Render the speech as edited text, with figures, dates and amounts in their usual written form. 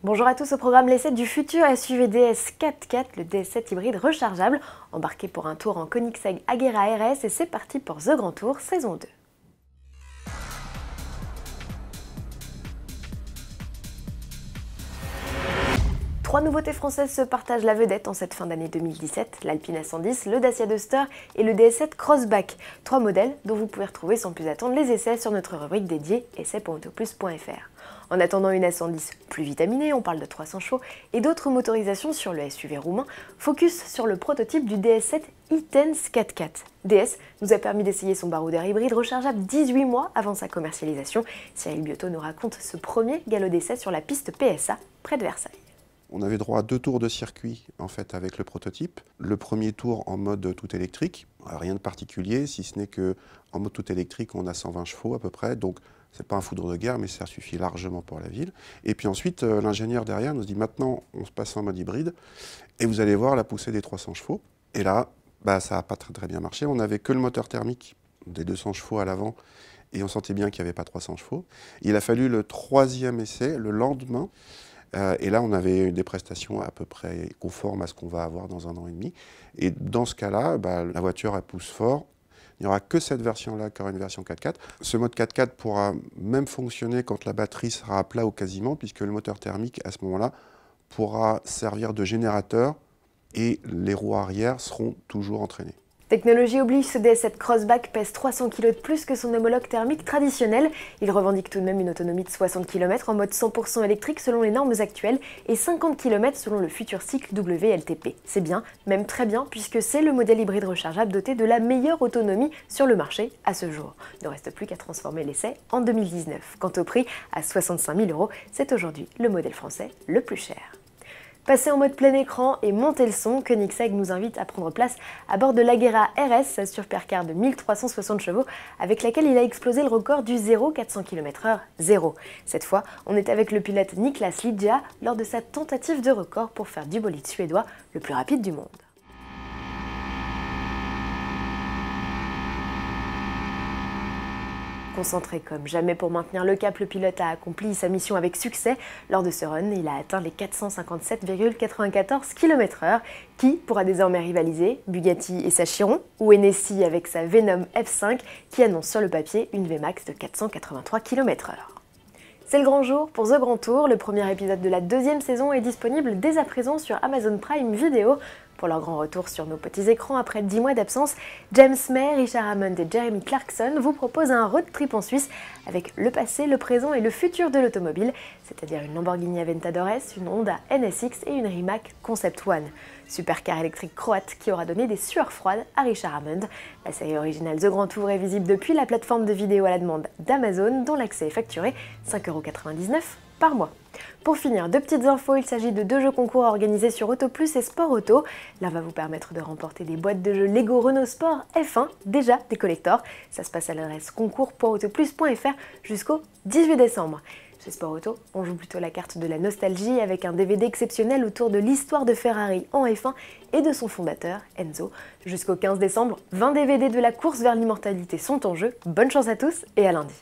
Bonjour à tous, au programme l'essai du futur SUV DS 4x4, le DS7 hybride rechargeable, embarqué pour un tour en Koenigsegg Agera RS et c'est parti pour The Grand Tour saison 2. Trois nouveautés françaises se partagent la vedette en cette fin d'année 2017, l'Alpine A110, le Dacia Duster et le DS7 Crossback. Trois modèles dont vous pouvez retrouver sans plus attendre les essais sur notre rubrique dédiée essai.autoplus.fr. En attendant une A110 plus vitaminée, on parle de 300 chevaux, et d'autres motorisations sur le SUV roumain, focus sur le prototype du DS7 e-Tense 4x4. DS nous a permis d'essayer son baroudeur hybride rechargeable 18 mois avant sa commercialisation. Cyril Biotto nous raconte ce premier galop d'essai sur la piste PSA près de Versailles. On avait droit à 2 tours de circuit en fait avec le prototype. Le premier tour en mode tout électrique, rien de particulier, si ce n'est que en mode tout électrique on a 120 chevaux à peu près, donc c'est pas un foudre de guerre mais ça suffit largement pour la ville. Et puis ensuite l'ingénieur derrière nous dit maintenant on se passe en mode hybride et vous allez voir la poussée des 300 chevaux. Et là ça n'a pas très bien marché, on n'avait que le moteur thermique des 200 chevaux à l'avant et on sentait bien qu'il n'y avait pas 300 chevaux. Il a fallu le troisième essai le lendemain. Et là, on avait des prestations à peu près conformes à ce qu'on va avoir dans 1 an et demi. Et dans ce cas-là, la voiture, elle pousse fort. Il n'y aura que cette version-là qui aura une version 4x4. Ce mode 4x4 pourra même fonctionner quand la batterie sera à plat ou quasiment, puisque le moteur thermique, à ce moment-là, pourra servir de générateur et les roues arrière seront toujours entraînées. Technologie oblige, ce DS7 Crossback pèse 300 kg de plus que son homologue thermique traditionnel. Il revendique tout de même une autonomie de 60 km en mode 100% électrique selon les normes actuelles et 50 km selon le futur cycle WLTP. C'est bien, même très bien, puisque c'est le modèle hybride rechargeable doté de la meilleure autonomie sur le marché à ce jour. Il ne reste plus qu'à transformer l'essai en 2019. Quant au prix, à 65 000 €, c'est aujourd'hui le modèle français le plus cher. Passer en mode plein écran et monter le son, Koenigsegg nous invite à prendre place à bord de l'Agera RS, sa supercar de 1360 chevaux, avec laquelle il a explosé le record du 0-400 km/h 0. Cette fois, on est avec le pilote Niklas Lidja lors de sa tentative de record pour faire du bolide suédois le plus rapide du monde. Concentré comme jamais pour maintenir le cap, le pilote a accompli sa mission avec succès. Lors de ce run, il a atteint les 457,94 km/h, qui pourra désormais rivaliser Bugatti et sa Chiron, ou Hennessy avec sa Venom F5, qui annonce sur le papier une Vmax de 483 km/h. C'est le grand jour pour The Grand Tour. Le premier épisode de la 2e saison est disponible dès à présent sur Amazon Prime Video. Pour leur grand retour sur nos petits écrans après 10 mois d'absence, James May, Richard Hammond et Jeremy Clarkson vous proposent un road trip en Suisse avec le passé, le présent et le futur de l'automobile, c'est-à-dire une Lamborghini Aventador S, une Honda NSX et une Rimac Concept One. Supercar électrique croate qui aura donné des sueurs froides à Richard Hammond. La série originale The Grand Tour est visible depuis la plateforme de vidéo à la demande d'Amazon, dont l'accès est facturé 5,99 € par mois. Pour finir, 2 petites infos, il s'agit de 2 jeux concours organisés sur Autoplus et Sport Auto. L'un va vous permettre de remporter des boîtes de jeux Lego Renault Sport F1, déjà des collectors. Ça se passe à l'adresse concours.autoplus.fr jusqu'au 18 décembre. Chez Sport Auto, on joue plutôt la carte de la nostalgie avec un DVD exceptionnel autour de l'histoire de Ferrari en F1 et de son fondateur, Enzo. Jusqu'au 15 décembre, 20 DVD de la course vers l'immortalité sont en jeu. Bonne chance à tous et à lundi.